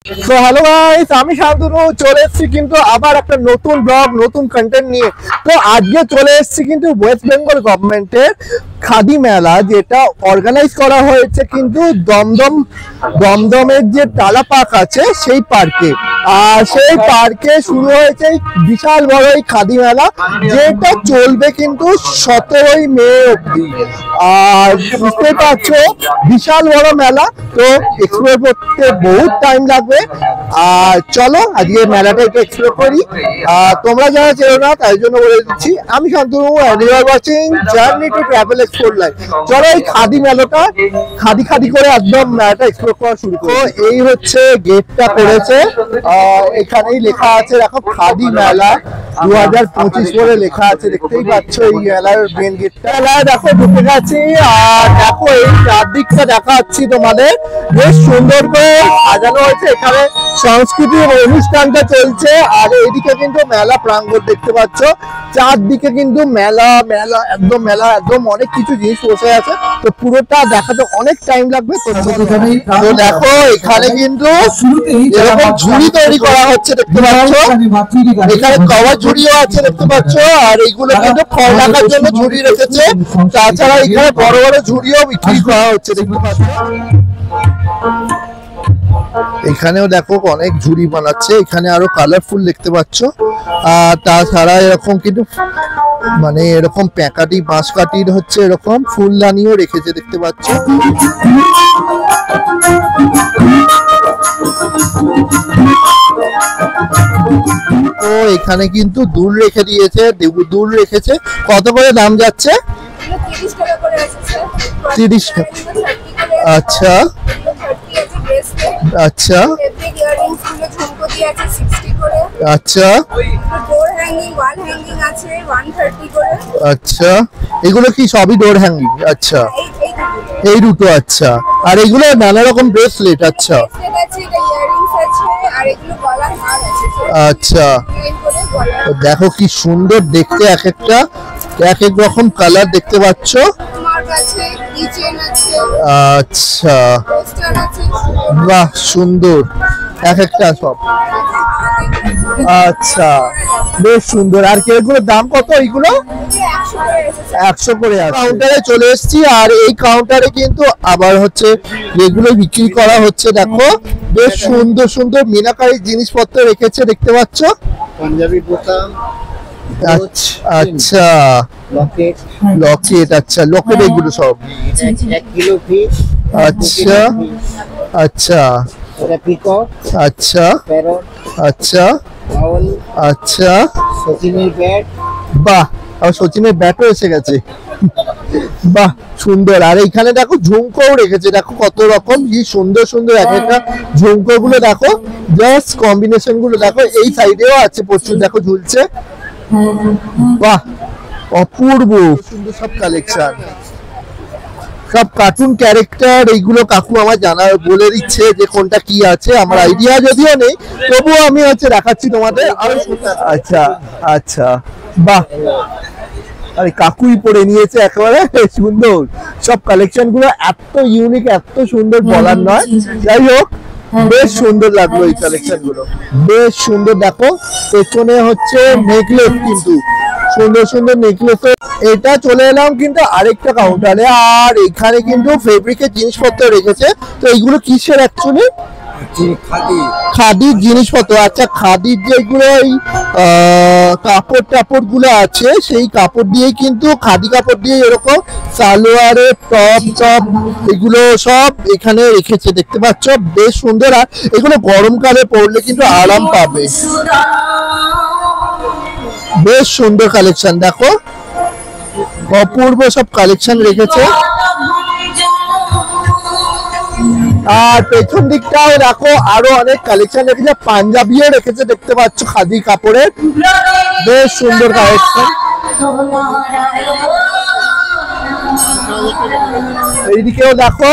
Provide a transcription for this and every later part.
তো hello guys, আমি শান্তনু চলে এসেছি কিন্তু আবার একটা নতুন ব্লগ নতুন কন্টেন্ট নিয়ে। তো আজকে চলে এসেছি কিন্তু ওয়েস্ট বেঙ্গল গভর্নমেন্টের খাদি মেলা, যেটা অর্গানাইজ করা হয়েছে কিন্তু দমদমের যে টালা পার্ক আছে সেই পার্কে। আর সেই পার্কে শুরু হয়েছে বিশাল বড় এই খাদি মেলা, যেটা চলবে কিন্তু 17ই মে অব্দি। আর বুঝতে পারছো বিশাল বড় মেলা, তো এক্সপ্লোর করতে বহুত টাইম লাগবে। আর চলো আজকে মেলাটা একটু এক্সপ্লোর করি। তোমরা যারা চেনো না তাই জন্য বলে দিচ্ছি, আমি Shantanu and you are watching journey to travel explore life. চলো এই খাদি মেলাটা খাদি করে একদম মেলাটা এক্সপ্লোর করা শুরু করো। এই হচ্ছে গেটটা করেছে, এখানেই লেখা আছে দেখো খাদি মেলা 2025 বলে লেখা আছে, দেখতেই পাচ্ছ এই মেলার মেন গেটটা। মেলায় দেখো ঢুকে গেছি, আর দেখো এই চারদিকটা দেখাচ্ছি তোমাদের, বেশ সুন্দর করে সাজানো হয়েছে। এখানে সাংস্কৃতিক অনুষ্ঠানটা চলছে, আর এইদিকে কিন্তু মেলা প্রাঙ্গণ দেখতে পাচ্ছ। চারদিকে কিন্তু মেলা একদম অনেক কিছু জিনিস বসে আছে, তো পুরোটা দেখাতে অনেক টাইম লাগবে। তো দেখো এখানে কিন্তু এরকম ঝুড়ি তৈরি করা হচ্ছে দেখতে পাচ্ছ, এখানে কভার ঝুড়িও আছে দেখতে পাচ্ছ। আর এইগুলো কিন্তু ফল রাখার জন্য ঝুড়ি রেখেছে, তাছাড়া এখানে বড় বড় ঝুড়িও বিক্রি করা হচ্ছে দেখতে পাচ্ছ। এখানেও দেখো অনেক ঝুড়ি বানাচ্ছে, এখানে আরো কালারফুল দেখতে পাচ্ছ। আর তাছাড়া এরকম কিন্তু মানে এরকম প্যাকাটি বাঁশ কাটির হচ্ছে এরকম ফুলদানিও রেখেছে দেখতে পাচ্ছ। তো এখানে কিন্তু দুল রেখে দিয়েছে, দুল রেখেছে। কত করে দাম যাচ্ছে? 30 টাকা। আচ্ছা আচ্ছা আচ্ছা আচ্ছা, এগুলো কি সবই ডোর হ্যাঙ্গিং? আচ্ছা এই দুটো। আচ্ছা, আর এগুলো নানা রকম ব্রেসলেট? আচ্ছা আচ্ছা, দেখো কি সুন্দর দেখতে, এক একটা এক এক রকম কালার দেখতে পাচ্ছ। আচ্ছা বাহ, সুন্দর এক একটা সব। আচ্ছা বেশ সুন্দর। আর এগুলোর দাম কত? এইগুলো 100 করে। কাউন্টারে চলে এসেছি, আর এই কাউন্টারে কিন্তু আবার হচ্ছে এগুলো বিক্রি করা হচ্ছে। দেখো বেশ সুন্দর সুন্দর মিনাকারি জিনিসপত্র রেখেছে দেখতে পাচ্ছ। পাঞ্জাবি বোতাম, আচ্ছা লকেট, আচ্ছা লকেট এগুলো সব 1 কিলো পিস। আচ্ছা আচ্ছা আচ্ছা আচ্ছা আচ্ছা, সচিনের ব্যাট। বাহ, আর সচিনের ব্যাটও এসে গেছে। বাহ সুন্দর। আর এইখানে দেখো ঝুমকোও রেখেছে, দেখো কত রকম কি সুন্দর সুন্দর এক একটা ঝুমকো গুলো দেখো, জাস্ট কম্বিনেশন গুলো দেখো। এই সাইডেও আছে প্রচুর, দেখো ঝুলছে। বাহ অপূর্ব সুন্দর সব কালেকশন, সব কার্টুন ক্যারেক্টার। এইগুলো কাকু আমার জানা বলে দিচ্ছে যে কোনটা কি আছে, আমার আইডিয়া যদিও নেই, তবুও আমি হচ্ছে দেখাচ্ছি তোমাদের। আরো আচ্ছা আচ্ছা বাহ, আরে কাকুই পরে নিয়েছে একেবারে সুন্দর সব কালেকশন গুলো, এত ইউনিক এত সুন্দর বলার নয়। যাই হোক বেশ সুন্দর লাগলো এই কালেকশন গুলো, বেশ সুন্দর। দেখো পেছনে হচ্ছে নেকলেস, কিন্তু সুন্দর সুন্দর নেকলেস। এটা চলে এলাম কিন্তু আরেকটা কাউন্টারে, আর এখানে কিন্তু ফেব্রিকের জিনিসপত্র রেখেছে। তো এইগুলো কিসের অ্যাকচুয়ালি? খাদির জিনিসপত্র। আচ্ছা, খাদির যেগুলো এই কাপড় টাপড় গুলো আছে, সেই কাপড় দিয়েই কিন্তু খাদি কাপড় দিয়ে এরকম সালোয়ারের টপ এগুলো সব এখানে রেখেছে দেখতে পাচ্ছ, বেশ সুন্দর। আর এগুলো গরমকালে পরলে কিন্তু আরাম পাবে, বেশ সুন্দর কালেকশন। দেখো অপূর্ব সব কালেকশন রেখেছে। আর পেছন দিকটাও দেখো আরো অনেক কালেকশন রেখেছে, পাঞ্জাবিও রেখেছে দেখতে পাচ্ছ খাদি কাপড়ের, বেশ সুন্দর কালেকশন। এইদিকেও দেখো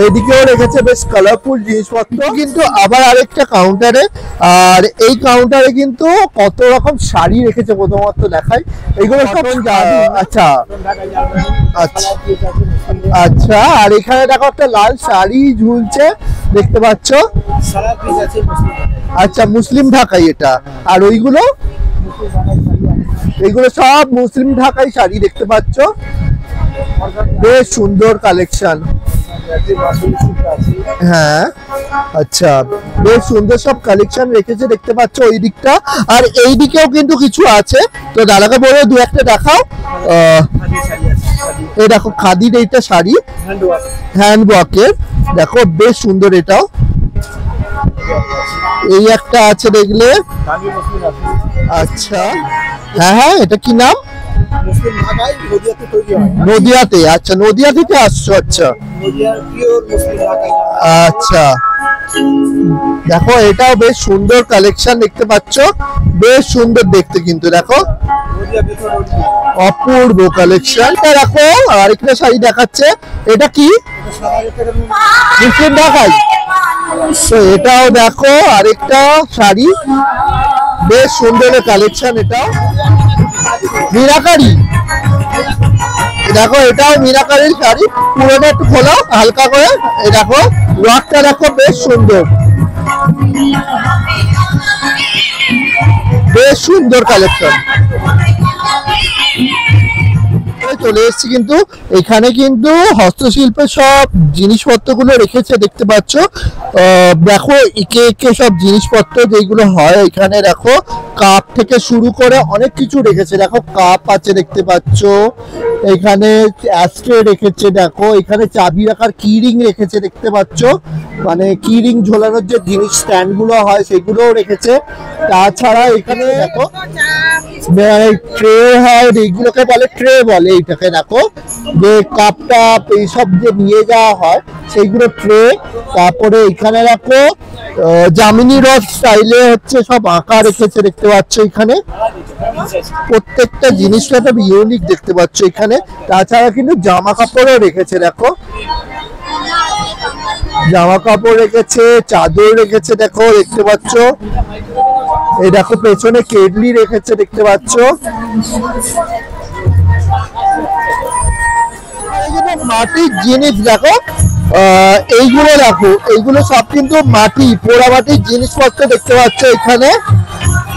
এদিকেও রেখেছে বেশ কালারফুল জিনিসপত্র কিন্তু আবার আরেকটা কাউন্টারে। আর এই কাউন্টারে কিন্তু কত রকম শাড়ি রেখেছে প্রথমত দেখাই। এগুলো সব আচ্ছা আচ্ছা আচ্ছা। আর এখানে দেখো একটা লাল শাড়ি ঝুলছে দেখতে পাচ্ছ। আচ্ছা মুসলিম ঢাকাই এটা। আর ওইগুলো এইগুলো সব মুসলিম ঢাকাই শাড়ি দেখতে পাচ্ছ। বেশ সুন্দর কালেকশন। হ্যাঁ আচ্ছা বেশ সুন্দর সব কালেকশন রেখেছে দেখতে পাচ্ছ ওই দিকটা। আর এই দিকেও কিন্তু কিছু আছে, তো দাদাকে বলে দু একটা দেখাও। এই দেখো খাদির এইটা শাড়ি হ্যান্ড ওয়ার্কের, দেখো বেশ সুন্দর এটাও। এই একটা আছে দেখলে। আচ্ছা হ্যাঁ হ্যাঁ এটা কি নাম? নদিয়াতে। আচ্ছা নদিয়া থেকে আসছো। আচ্ছা আচ্ছা দেখো এটাও বেশ সুন্দর কালেকশন দেখতে পাচ্ছ, বেশ সুন্দর দেখতে কিন্তু দেখো অপূর্ব কালেকশন। দেখো আরেকটা শাড়ি দেখাচ্ছে, এটা কি মুসলিম ঢাকাই? তো এটাও দেখো আরেকটা শাড়ি বেশ সুন্দর কালেকশন। এটাও মিনাকারি, দেখো এটাও মিনাকারির শাড়ি। পুরোটা একটু খোলো হালকা করে। এই দেখো ওয়ার্কটা দেখো বেশ সুন্দর, বেশ সুন্দর কালেকশন। চলে এসেছি কিন্তু এখানে কিন্তু হস্তশিল্পের সব জিনিসপত্র গুলো রেখেছে দেখতে পাচ্ছ। দেখো একে একে সব জিনিসপত্র যেগুলো হয় এখানে দেখো, কাপ থেকে শুরু করে অনেক কিছু রেখেছে। দেখো কাপ আছে দেখতে পাচ্ছ, এখানে অ্যাস্ট্রে রেখেছে, দেখো এখানে চাবি রাখার কি রিং রেখেছে দেখতে পাচ্ছ, মানে কি রিং ঝোলানোর যে জিনিস স্ট্যান্ড গুলো হয় সেগুলোও রেখেছে। তাছাড়া এখানে দেখো ট্রে হয়, এইগুলোকে বলে ট্রে বলে এইটাকে। দেখো যে কাপ টাপ এইসব যে নিয়ে যাওয়া হয় সেইগুলো ট্রে। তারপরে এখানে দেখো জামিনী রথ স্টাইলে হচ্ছে সব আঁকা রেখেছে দেখতে পাচ্ছ এখানে। প্রত্যেকটা জিনিসটা ইউনিক দেখতে পাচ্ছ এখানে। তাছাড়া কিন্তু জামা কাপড়ও রেখেছে, দেখো জামা কাপড় রেখেছে, চাদর রেখেছে দেখো দেখতে পাচ্ছ। এই দেখো পেছনে কেডলি রেখেছে দেখতে পাচ্ছ। মাটির জিনিস দেখো, এইগুলো দেখো এইগুলো সব কিন্তু মাটি পোড়া মাটির জিনিসপত্র দেখতে পাচ্ছ এখানে।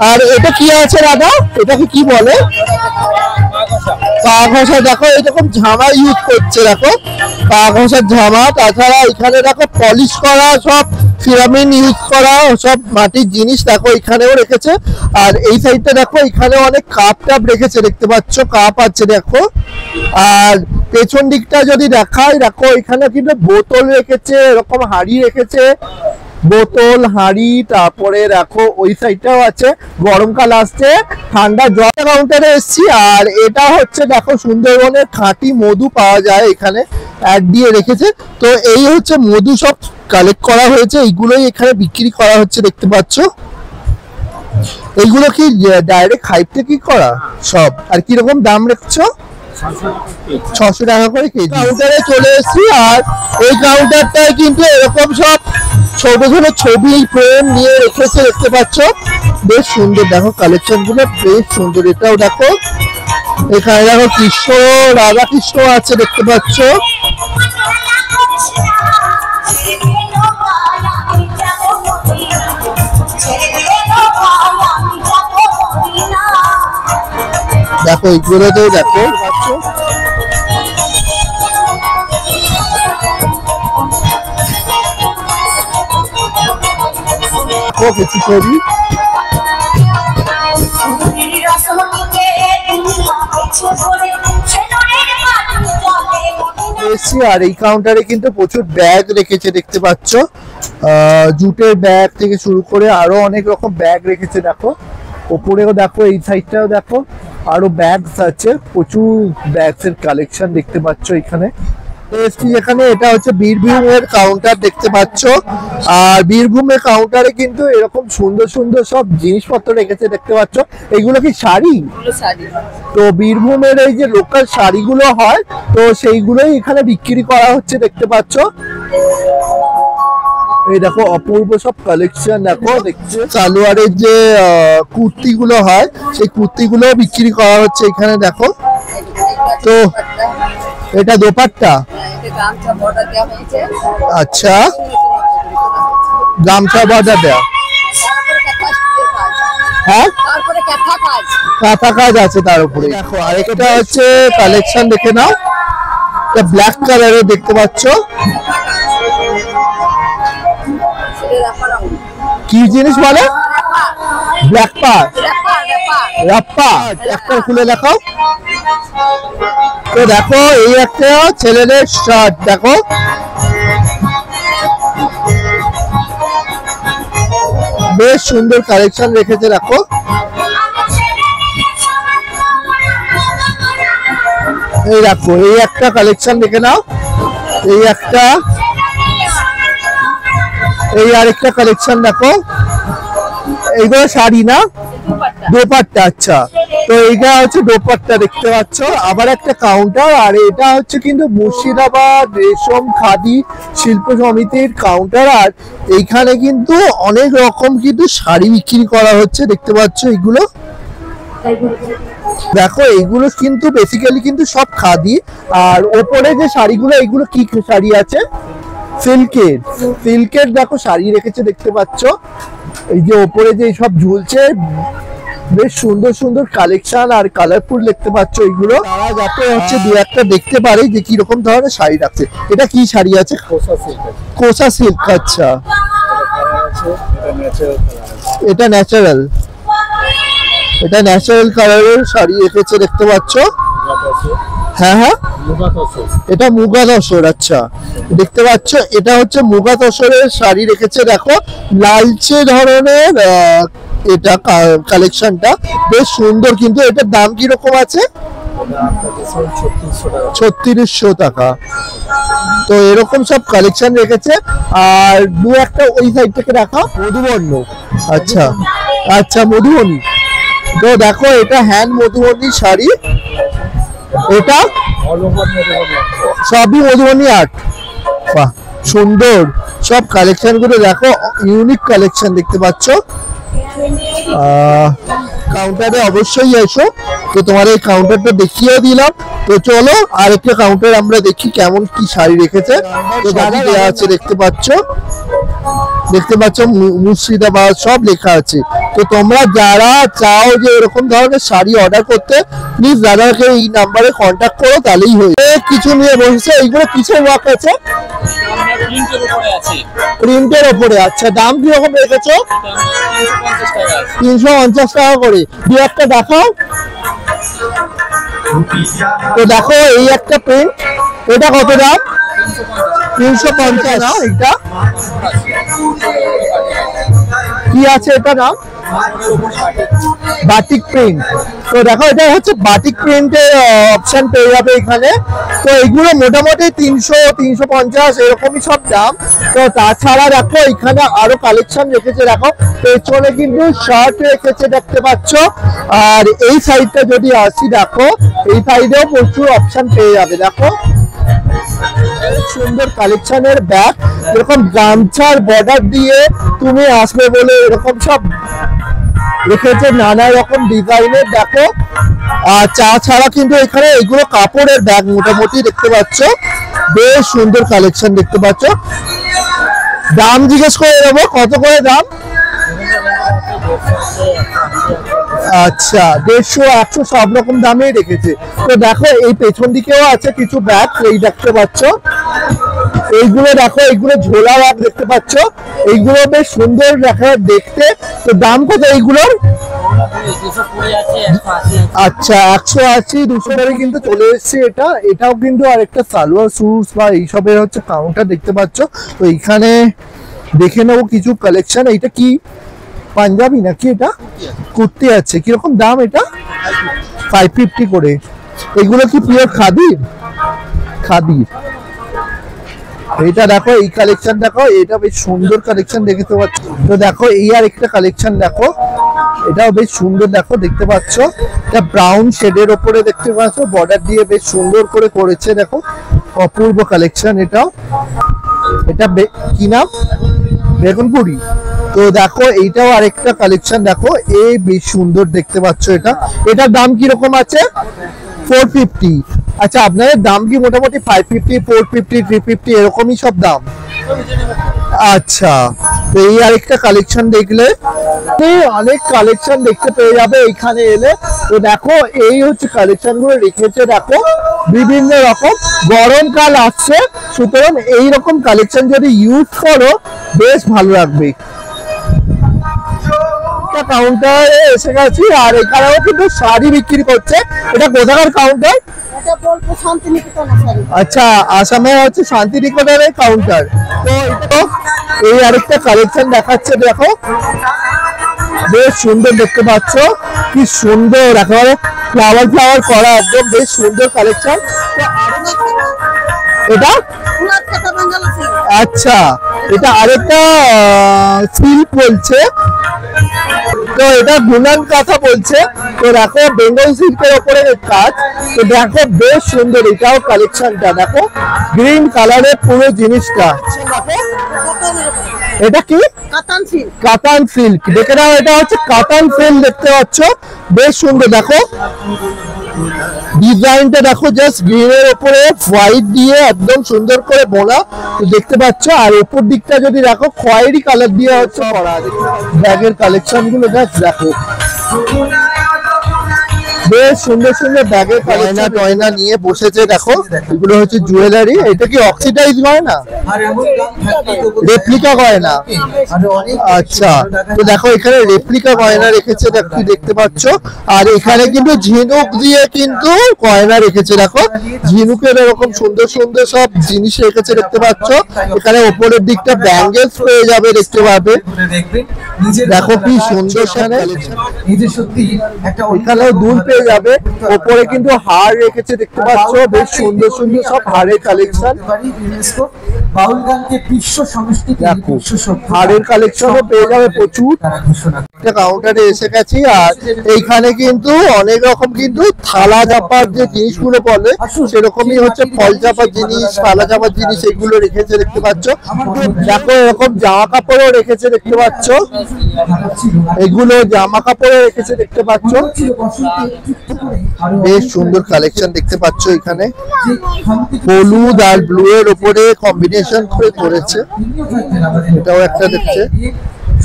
আর এটা কি আছে দাদা, এটাকে কি বলে? পা ঘষা। দেখো এরকম ঝামা ইউজ করছে, দেখো পা ঘষার ঝামা। তাছাড়া এখানে দেখো পলিশ করা সব সিরামিন ইউজ করা সব মাটির জিনিস দেখো এখানেও রেখেছে। আর এই সাইডটা দেখো এখানে অনেক কাপ টাপ রেখেছে দেখতে পাচ্ছ, কাপ আছে দেখো। আর পেছন দিকটা যদি দেখাই দেখো এখানে কিন্তু বোতল রেখেছে, এরকম হাঁড়ি রেখেছে, বোতল হাঁড়ি। তারপরে দেখো ওই সাইডটাও আছে, গরমকাল আসছে ঠান্ডা জল। কাউন্টারে এসছি আর এটা হচ্ছে দেখো সুন্দরবনের খাঁটি মধু পাওয়া যায় এখানে, অ্যাড দিয়ে রেখেছে। তো এই হচ্ছে মধু সব কালেক্ট করা হয়েছে, এইগুলোই এখানে বিক্রি করা হচ্ছে দেখতে পাচ্ছ। এইগুলো কি ডাইরেক্ট হাইপ থেকে করা সব? আর কিরকম দাম রেখেছো? 600 টাকা করে কেজি। কাউন্টারে চলে এসেছি আর এই কাউন্টারটায় কিন্তু এরকম সব ছোট ছোট ছবি ফ্রেম নিয়ে রেখেছে দেখতে পাচ্ছ, বেশ সুন্দর। দেখো কালেকশন গুলো বেশ সুন্দর। এটাও দেখো এখানে দেখো কৃষ্ণ রাধা কৃষ্ণ আছে দেখতে পাচ্ছ। দেখো এইগুলোতেও দেখো পাচ্ছ। কিছু ছবি আর এই কাউন্টারে কিন্তু প্রচুর ব্যাগ রেখেছে দেখতে পাচ্ছ, জুটের ব্যাগ থেকে শুরু করে আরো অনেক রকম ব্যাগ রেখেছে। দেখো ওপরেও দেখো, এই সাইডটাও দেখো আরো ব্যাগস আছে, প্রচুর ব্যাগস এর কালেকশন দেখতে পাচ্ছ এখানে। এখানে এটা হচ্ছে বীরভূমের কাউন্টার দেখতে পাচ্ছ। আর বীরভূমের কাউন্টারে কিন্তু এরকম সুন্দর সুন্দর সব জিনিসপত্র রেখেছে দেখতে পাচ্ছ। এগুলো কি শাড়ি? তো বীরভূমের এই যে লোকাল শাড়িগুলো হয় তো সেইগুলোই এখানে বিক্রি করা হচ্ছে দেখতে পাচ্ছ। এই দেখো অপূর্ব সব কালেকশন দেখো দেখছো সালোয়ারের যে কুর্তি গুলো হয় সেই কুর্তি গুলো বিক্রি করা হচ্ছে এখানে দেখো। তো এটা দোপাট্টা, আচ্ছা গামছা বর্ডার দেওয়া, হ্যাঁ কাঁথা কাজ আছে তার উপরে। দেখো আরেকটা হচ্ছে কালেকশন দেখে নাও, ব্ল্যাক কালারের দেখতে পাচ্ছ, কি জিনিস বলে ব্ল্যাক পার রাপ্পা, একটা খুলে দেখাও। তো দেখো এই একটা ছেলেদের শার্ট দেখো, বেশ সুন্দর কালেকশন রেখেছে দেখো। এই দেখো এই একটা কালেকশন দেখে নাও, এই একটা, এই আরেকটা কালেকশন দেখো, এইগুলো শাড়ি না দোপাট্টা, আচ্ছা তো এইটা হচ্ছে দোপাট্টা দেখতে পাচ্ছ। আবার একটা কাউন্টার, আর এটা হচ্ছে কিন্তু মুর্শিদাবাদ রেশম খাদি শিল্প সমিতির কাউন্টার, আর এইখানে কিন্তু অনেক রকম কিন্তু শাড়ি বিক্রি করা হচ্ছে দেখতে পাচ্ছ। এইগুলো দেখো এইগুলো কিন্তু বেসিক্যালি কিন্তু সব খাদি, আর ওপরে যে শাড়িগুলো এইগুলো কি শাড়ি আছে সিল্কের, সিল্কের দেখো শাড়ি রেখেছে দেখতে পাচ্ছ। এই যে ওপরে যে সব ঝুলছে বেশ সুন্দর সুন্দর কালেকশন আর কালারফুল দেখতে পাচ্ছ। এইগুলো তারা যাতে হচ্ছে দু একটা দেখতে পারে যে কিরকম ধরনের শাড়ি রাখছে। এটা কি শাড়ি আছে? কোসা সিল্ক, আচ্ছা এটা ন্যাচারাল, এটা ন্যাচারাল কালারের শাড়ি রেখেছে দেখতে পাচ্ছ। হ্যাঁ হ্যাঁ এটা মুগা তসর, আচ্ছা দেখতে পাচ্ছ এটা হচ্ছে মুগা তসরের শাড়ি রেখেছে দেখো, লালচে ধরনের এটা কালেকশনটা বেশ সুন্দর। কিন্তু এটার দাম কিরকম আছে? 3600 টাকা। তো এরকম সব কালেকশন রেখেছে। আর দু একটা ওই সাইড থেকে রাখা মধুবর্ণ, আচ্ছা আচ্ছা মধুবনী, তো দেখো এটা হ্যান্ড মধুবনী শাড়ি, এটা সবই মধুবনী আর্ট, বাহ সুন্দর সব কালেকশন গুলো দেখো, ইউনিক কালেকশন দেখতে পাচ্ছ। কাউন্টারে অবশ্যই এসো, তো তোমার এই কাউন্টারটা দেখিয়ে দিলাম। তো চলো আরেকটা কাউন্টার আমরা দেখি কেমন কি শাড়ি রেখেছে। তো গাড়ি দেওয়া আছে দেখতে পাচ্ছ, দেখতে পাচ্ছ মুর্শিদাবাদ সব লেখা আছে। তো তোমরা যারা চাও যে এরকম ধরনের শাড়ি অর্ডার করতে, প্লিজ দাদাকে এই নাম্বারে কন্ট্যাক্ট করো, তাহলেই হয়ে কিছু নিয়ে বসেছে। এইগুলো কিসের ওয়ার্ক আছে? প্রিন্টের ওপরে, আচ্ছা দাম কিরকম রেখেছো? 350 টাকা করে। দু একটা দেখাও। তো দেখো এই একটা প্রিন্ট, এটা কত দাম? 350 না, এটা কি আছে এটা নাম? Batik print. তো দেখো এটা হচ্ছে বাটিক প্রিন্টের অপশন পেয়ে যাবে এখানে। তো এগুলো মোটামুটি 300-350 এরকমই সব দাম। তো তাছাড়া দেখো এখানে আরো কালেকশন রেখেছে দেখো, পেছনে কিন্তু শার্ট রেখেছে দেখতে পাচ্ছ। আর এই সাইডটা যদি আসি দেখো, এই সাইডেও প্রচুর অপশন পেয়ে যাবে দেখো, সুন্দর কালেকশনের ব্যাগ, এরকম গামছার বর্ডার দিয়ে তুমি আসবে বলে এরকম সব রেখেছে নানা রকম ডিজাইনের দেখো। আর ছাড়া কিন্তু এখানে এগুলো কাপড়ের ব্যাগ মোটামুটি দেখতে পাচ্ছ, বেশ সুন্দর কালেকশন দেখতে পাচ্ছ। দাম জিজ্ঞেস করে নেবো কত করে দাম? আচ্ছা 150-100 সব রকম দামেই রেখেছে। তো দেখো এই পেছন দিকেও আছে কিছু ব্যাগ, এই দেখতে পাচ্ছ। এইগুলো দেখো, এইগুলো ঝোলা ব্যাগ দেখতে পাচ্ছ, এইগুলো বেশ সুন্দর দেখা দেখতে। তো দাম কত এইগুলোর? আচ্ছা 180-200 টাকা কিন্তু চলে এসছে এটা। এটাও কিন্তু আরেকটা সালোয়ার স্যুট বা এইসবের হচ্ছে কাউন্টার দেখতে পাচ্ছ। তো এইখানে দেখে নেবো কিছু কালেকশন। এইটা কি পাঞ্জাবি নাকি? এটা কুর্তি আছে, কিরকম দাম এটা? 550 করে। এগুলো কি পিওর খাদির? খাদির। এটা দেখো এই কালেকশন দেখো, এটা বেশ সুন্দর কালেকশন দেখতে পাচ্ছ। তো দেখো এই আর একটা কালেকশন দেখো, এটাও বেশ সুন্দর দেখো দেখতে পাচ্ছ। এটা ব্রাউন শেডের ওপরে দেখতে পাচ্ছ, বর্ডার দিয়ে বেশ সুন্দর করে করেছে দেখো, অপূর্ব কালেকশন। এটাও এটা কি নাম? বেগুনপুরি। তো দেখো এইটাও আরেকটা কালেকশন, দেখো এই বেশ সুন্দর দেখতে পাচ্ছ। এটার দাম কিরকম আছে? 450। আচ্ছা, আপনাদের দাম কি মোটামুটি 550, 450, 350 এরকমই সব দাম? আচ্ছা, তো এই আরেকটা কালেকশন দেখলে অনেক কালেকশন দেখতে পেয়ে যাবে এইখানে এলে। তো দেখো এই হচ্ছে কালেকশন গুলো রেখেছে, দেখো বিভিন্ন রকম। গরমকাল আসছে, সুতরাং এইরকম কালেকশন যদি ইউজ করো বেশ ভালো লাগবে। কাউন্টারে এসে গেছি, আর এখানেও কিন্তু শাড়ি বিক্রি করছে। এটা কোথাকার কাউন্টার? আচ্ছা, আসামে হচ্ছে শান্তিনিকেতনের কাউন্টার। তো এই আরেকটা কালেকশন দেখাচ্ছে, দেখো বেশ সুন্দর দেখতে পাচ্ছ, কি সুন্দর একেবারে ফ্লাওয়ার ফ্লাওয়ার করা, একদম বেশ সুন্দর কালেকশন। এটা আচ্ছা, এটা আরেকটা সিল্ক বলছে, তো এটা গুনান কাঁথা বলছে। তো দেখো বেঙ্গল সিল্কের উপরে কাজ। তো দেখো বেশ সুন্দর এটাও কালেকশনটা, দেখো গ্রিন কালারের পুরো জিনিসটা। এটা কি? কাতান সিল্ক। দেখে নাও, এটা হচ্ছে কাতান সিল্ক দেখতে পাচ্ছ, বেশ সুন্দর। দেখো ডিজাইনটা দেখো, জাস্ট গ্রিনের উপরে হোয়াইট দিয়ে একদম সুন্দর করে বোনা দেখতে পাচ্ছ। আর উপর দিকটা যদি দেখো খয়েরি কালার দিয়ে হচ্ছে করা। ব্যাগের কালেকশন গুলো দেখো বেশ সুন্দর সুন্দর ব্যাগের গয়না টয়না নিয়ে বসেছে। দেখো এগুলো হচ্ছে জুয়েলারি। এটা কি অক্সিডাইজ গয়না? রেপ্লিকা গয়না। আচ্ছা, তো দেখো এখানে রেপ্লিকা গয়না রেখেছে, দেখতে পাচ্ছ। আর এখানে কিন্তু ঝিনুক দিয়ে কিন্তু গয়না রেখেছে। দেখো ঝিনুকের এরকম সুন্দর সুন্দর সব জিনিস রেখেছে দেখতে পাচ্ছ। এখানে উপরের দিকটা ব্যাঙ্গেলস পেয়ে যাবে, দেখতে পাবে। দেখো কি সুন্দর এখানেও দুল পেয়ে যাবে। উপরে কিন্তু হার রেখেছে দেখতে পাচ্ছ, বেশ সুন্দর সুন্দর সব হারের কালেকশন। বাউল গানকে বিশ্ব সংস্কৃতি, হারের কালেকশনও পেয়ে যাবে প্রচুর। কাউন্টারে এসে গেছি, আর এইখানে কিন্তু অনেক রকম কিন্তু থালা চাপার যে জিনিসগুলো বলে সেরকমই হচ্ছে, ফল চাপার জিনিস, থালা চাপার জিনিস এগুলো রেখেছে দেখতে পাচ্ছ। দেখো এরকম জামা কাপড়ও রেখেছে দেখতে পাচ্ছ, এগুলো জামা কাপড়ও রেখেছে দেখতে পাচ্ছ। বেশ সুন্দর কালেকশন দেখতে পাচ্ছ। এখানে হলুদ আর ব্লু এর উপরে কম্বিনেশন করে করেছে, এটাও একটা দেখছে।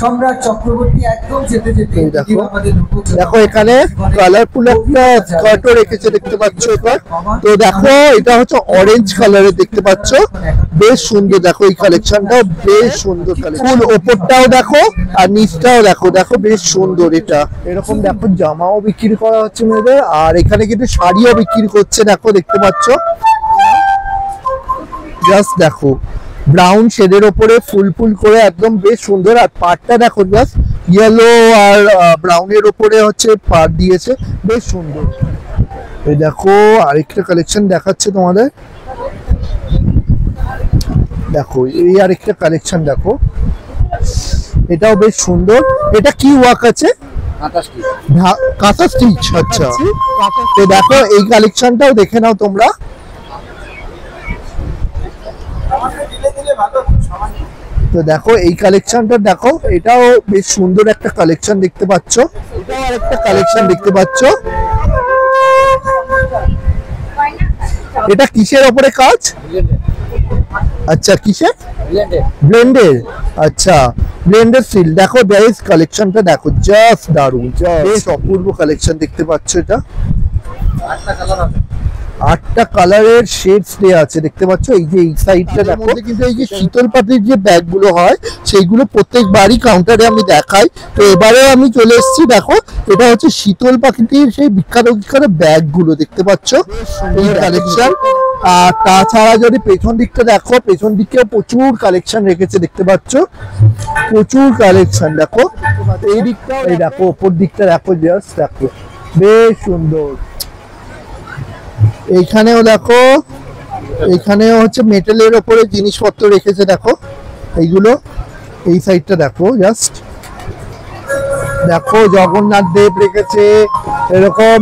সম্রাট চক্রবর্তী একদম যেতে যেতে দেখো এখানে কালারফুল একটা স্কার্টও রেখেছে দেখতে পাচ্ছ। তো দেখো এটা হচ্ছে অরেঞ্জ কালারের দেখতে পাচ্ছ, বেশ সুন্দর। দেখো এই কালেকশনটা বেশ সুন্দর কালেকশন। ওপরটাও দেখো আর নিচটাও দেখো, দেখো বেশ সুন্দর। এটা এরকম দেখো জামাও বিক্রি করা হচ্ছে মেয়েদের, আর এখানে কিন্তু শাড়িও বিক্রি করছে। দেখো দেখতে পাচ্ছ, জাস্ট দেখো ব্রাউন শেডের ওপরে ফুল ফুল করে একদম বেশ সুন্দর। আর পাড়টা দেখো জাস্ট ইয়েলো আর ব্রাউনের ওপরে হচ্ছে পাড় দিয়েছে, বেশ সুন্দর। এই দেখো আরেকটা কালেকশন দেখাচ্ছে তোমাদের, দেখো এই আরেকটা কালেকশন দেখো, এটাও বেশ সুন্দর। এটা কি ওয়ার্ক আছে? কাঁথা স্টিচ। আচ্ছা, তো দেখো এই কালেকশনটাও দেখে নাও তোমরা। তো দেখো এই কালেকশনটা দেখো, এটাও বেশ সুন্দর একটা কালেকশন দেখতে পাচ্ছ। এটাও আরেকটা কালেকশন দেখতে পাচ্ছ। এটা কিসের ওপরে কাজ? আচ্ছা, কিসের? ব্লেন্ডের। আচ্ছা, ব্লেন্ডের সিল। দেখো বেশ কালেকশনটা দেখো, জাস্ট দারুণ, বেশ অপূর্ব কালেকশন দেখতে পাচ্ছ। এটা 8টা কালারের শেডস দেয়া আছে দেখতে পাচ্ছ। এই যে এই সাইডটা দেখো, কিন্তু এই যে শীতল পাটির যে ব্যাগ গুলো হয় সেইগুলো প্রত্যেকবারই কাউন্টারে আমি দেখাই। তো এবারে আমি চলে এসেছি, দেখো এটা হচ্ছে শীতল পাখিটির সেই বিখ্যাত বিখ্যাত ব্যাগ গুলো দেখতে পাচ্ছ, এই কালেকশন। আর তাছাড়া যদি পেছন দিকটা দেখো, পেছন দিকেও প্রচুর কালেকশন রেখেছে দেখতে পাচ্ছ, প্রচুর কালেকশন। দেখো এই দিকটা, এই দেখো ওপর দিকটা দেখো, জাস্ট দেখো বেশ সুন্দর। এইখানেও দেখো, এইখানেও হচ্ছে মেটালের ওপরে জিনিসপত্র রেখেছে দেখো, এইগুলো এই সাইডটা দেখো, জাস্ট দেখো জগন্নাথ দেব রেখেছে, এরকম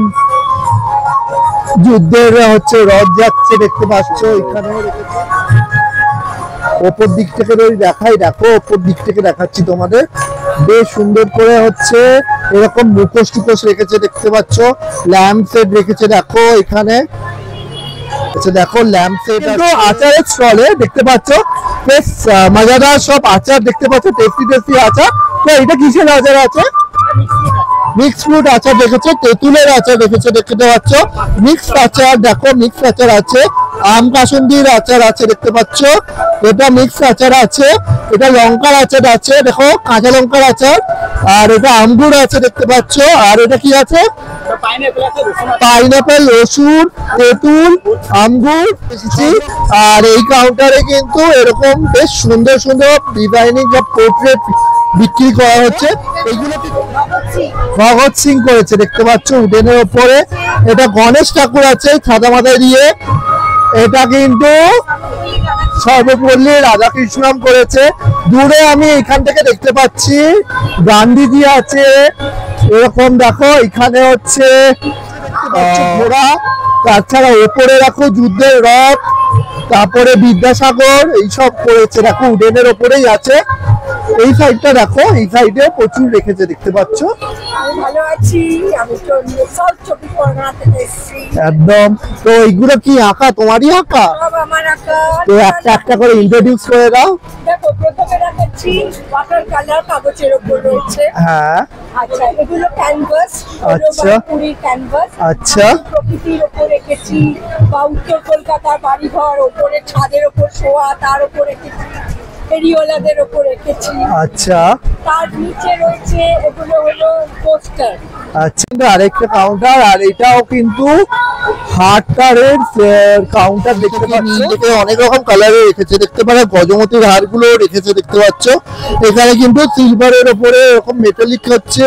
যুদ্ধের হচ্ছে রথ যাচ্ছে দেখতে পাচ্ছ, এখানেও রেখেছে। ওপর দিক থেকে যদি দেখাই, দেখো ওপর দিক থেকে দেখাচ্ছি তোমাদের, বেশ সুন্দর করে হচ্ছে এরকম মুখোশ টুকোশ রেখেছে দেখতে পাচ্ছ, ল্যাম্প সেট রেখেছে দেখো এখানে। আচ্ছা দেখো ল্যাম্প সেট আচারের স্টলে দেখতে পাচ্ছ, বেশ মজাদার সব আচার দেখতে পাচ্ছ, টেস্টি টেস্টি আচার। তো এটা কিসের আচার আছে? মিক্স ফ্রুট আচার রেখেছে, তেঁতুলের আচার রেখেছে দেখতে পাচ্ছ, মিক্স আচার দেখো, মিক্স আচার আছে, আম কাসুন্দির আচার আছে দেখতে পাচ্ছ, এটা মিক্স আচার আছে, এটা লঙ্কার আচার আছে দেখো, কাঁচা লঙ্কার আচার, আর এটা আঙ্গুর আছে দেখতে পাচ্ছ, আর এটা কি আছে? পাইনাপেল, রসুন, তেঁতুল, আঙ্গুর। আর এই কাউন্টারে কিন্তু এরকম বেশ সুন্দর সুন্দর ডিজাইনিং বা পোর্ট্রেট বিক্রি করা হচ্ছে। এইগুলো ভগৎ সিং করেছে দেখতে পাচ্ছ উডেনের ওপরে। এটা গণেশ ঠাকুর আছে সাদা মাথায় দিয়ে, এটা কিন্তু সর্বপল্লী রাধাকৃষ্ণম করেছে। দূরে আমি এখান থেকে দেখতে পাচ্ছি গান্ধীজি আছে এরকম, দেখো এখানে হচ্ছে ঘোড়া, তাছাড়া ওপরে দেখো যুদ্ধের রথ, তারপরে বিদ্যাসাগর এইসব করেছে দেখো, উডেনের ওপরেই আছে। এই সাইডটা দেখো, এই সাইডে প্রচুর রেখেছে দেখতে পাচ্ছ। ভালো আছি, আমি তো সব ছবি পড়াতে এসেছি একদম। তো এইগুলো কি আঁকা? তোমারই আঁকা? সব আমার আঁকা। তো একটা একটা করে ইন্ট্রোডিউস করে দাও। দেখো প্রথমে রাখছি ওয়াটার কালার কাগজের উপর রয়েছে। হ্যাঁ আচ্ছা, এগুলো ক্যানভাস, আচ্ছা পুরীর ক্যানভাস। আচ্ছা, প্রকৃতির উপর রেখেছি, বা উত্তর কলকাতার বাড়িঘর ওপরে ছাদের উপর শোয়া, তার উপর রেখেছি, ফেরিওয়ালাদের উপর রেখেছি। আচ্ছা, তার নিচে রয়েছে এগুলো হলো পোস্টার। আচ্ছা, আরেকটা কাউন্টার, আর এটাও কিন্তু হারটারের কাউন্টার দেখতে পাচ্ছি, অনেক রকম কালারে রেখেছে দেখতে পারো, গজমতির হারগুলো রেখেছে দেখতে পাচ্ছ। এখানে কিন্তু সিলভারের উপরে এরকম মেটালিক হচ্ছে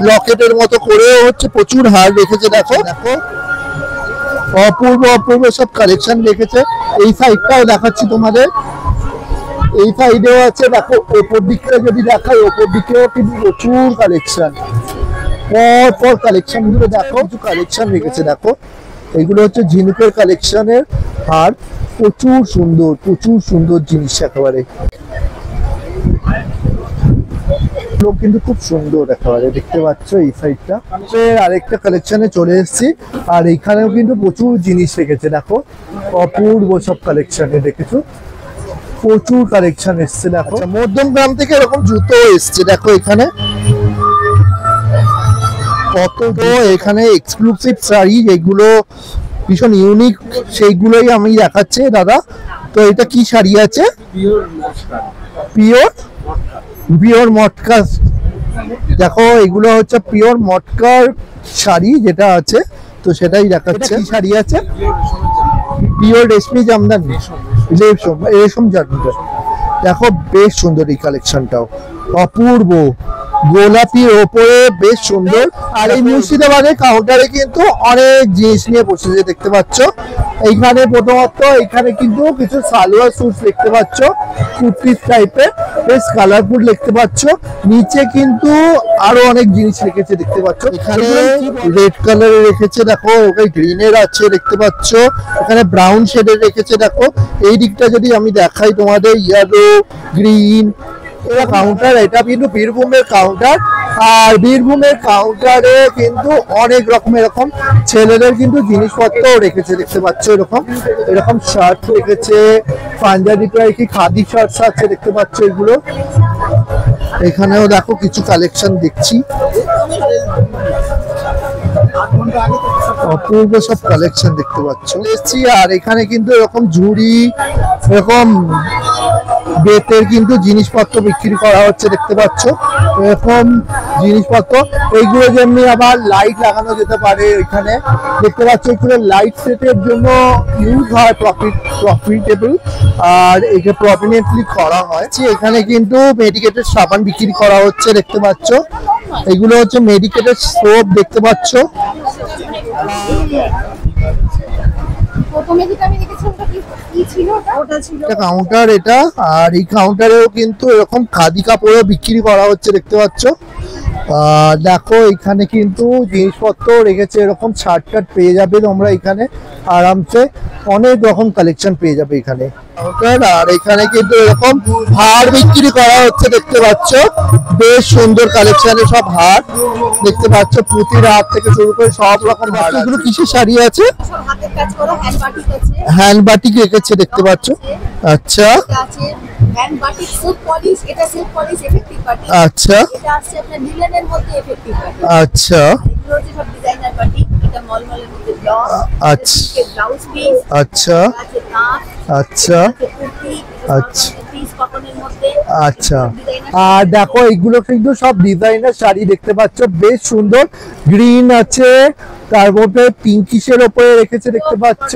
লকেটের মতো করেও হচ্ছে প্রচুর হার রেখেছে দেখো দেখো, অপূর্ব অপূর্ব সব কালেকশন রেখেছে। এই সাইডটাও দেখাচ্ছি তোমাদের, এই সাইডেও আছে দেখো, ওপর দিকটা যদি দেখাই, ওপর দিকেও কিন্তু প্রচুর কালেকশন, পর পর কালেকশন গুলো দেখো, কিছু কালেকশন রেখেছে দেখো। এগুলো হচ্ছে ঝিনুকের কালেকশনের হার, প্রচুর সুন্দর জিনিস একেবারে, কিন্তু খুব সুন্দর একেবারে দেখতে পাচ্ছ। এই সাইডটা আরেকটা কালেকশনে চলে এসেছি, আর এইখানেও কিন্তু প্রচুর জিনিস রেখেছে দেখো, অপূর্ব সব কালেকশনে দেখেছো, প্রচুর কালেকশন এসছে দেখো। মধ্যমগ্রাম থেকে এরকম জুতো এসছে দেখো এখানে, কত এখানে এক্সক্লুসিভ শাড়ি যেগুলো ভীষণ ইউনিক, সেইগুলোই আমি দেখাচ্ছি দাদা। তো এটা কি শাড়ি আছে? পিওর মটকা দেখো, এগুলো হচ্ছে পিওর মটকার শাড়ি যেটা আছে, তো সেটাই দেখাচ্ছে। কি শাড়ি আছে? পিওর রেশমি জামদানি, রেশম জামদানি দেখো, বেশ সুন্দর এই কালেকশনটাও, অপূর্ব গোলাপির ওপরে বেশ সুন্দর। আর এই মুর্শিদাবাদের কাউন্টারে কিন্তু অনেক জিনিস নিয়ে বসেছে দেখতে পাচ্ছ। এইখানে প্রথমত এখানে কিন্তু কিছু সালোয়ার স্যুট দেখতে পাচ্ছ, কুর্তি টাইপের, বেশ কালারফুল দেখতে পাচ্ছ। নিচে কিন্তু আরো অনেক জিনিস রেখেছে দেখতে পাচ্ছ, এখানে রেড কালারের রেখেছে দেখো, ওখানে গ্রিনের আছে দেখতে পাচ্ছ, এখানে ব্রাউন শেডের রেখেছে দেখো। এই দিকটা যদি আমি দেখাই তোমাদের, ইয়েলো, গ্রিন, এটা কাউন্টার, এটা কিন্তু বীরভূমের কাউন্টার। আর বীরভূমের কাউন্টারে কিন্তু অনেক রকম এরকম ছেলেদের কিন্তু জিনিসপত্র রেখেছে দেখতে পাচ্ছ, এরকম শার্ট রেখেছে, পাঞ্জাবি টাইপের খাদি শার্টস আছে দেখতে পাচ্ছ এগুলো। এখানেও দেখো কিছু কালেকশন দেখছি, অপূর্ব সব কালেকশন দেখতে পাচ্ছ দেখছি। আর এখানে কিন্তু এরকম ঝুড়ি, এরকম বেতের কিন্তু জিনিসপত্র বিক্রি করা হচ্ছে দেখতে পাচ্ছ, এরকম জিনিসপত্র। এইগুলো যেমনি আবার লাইট লাগানো যেতে পারে, এখানে দেখতে পাচ্ছ এগুলো লাইট সেটের জন্য ইউজ হয়, প্রফিটেবল, আর একে প্রমিনেন্টলি করা হয়। এখানে কিন্তু মেডিকেটেড সাবান বিক্রি করা হচ্ছে দেখতে পাচ্ছ, এগুলো হচ্ছে মেডিকেটেড সোপ দেখতে পাচ্ছ। কাউন্টার এটা, আর এই কাউন্টারেও কিন্তু এরকম খাদি কাপড়ও বিক্রি করা হচ্ছে দেখতে পাচ্ছ। দেখো এখানে কিন্তু জিনিসপত্র রেখেছে, এরকম ছাট টাট পেয়ে যাবে তোমরা এখানে আরামসে, অনেক রকম কালেকশন পেয়ে যাবে এখানে। আর এখানে কিন্তু এরকম হার বিক্রি করা হচ্ছে, দেখতে পাচ্ছ বেশ সুন্দর কালেকশনের সব হার দেখতে পাচ্ছ, পুঁতির হার থেকে শুরু করে সব রকম হার। এগুলো কিসের শাড়ি আছে? হ্যান্ড বাটিক রেখেছে দেখতে পাচ্ছ। আচ্ছা আচ্ছা আচ্ছা আচ্ছা আচ্ছা আচ্ছা। আর দেখো এগুলো কিন্তু সব ডিজাইনার শাড়ি দেখতে পাচ্ছ, বেশ সুন্দর, গ্রিন আছে, তার মধ্যে পিঙ্কিশের ওপরে রেখেছে দেখতে পাচ্ছ।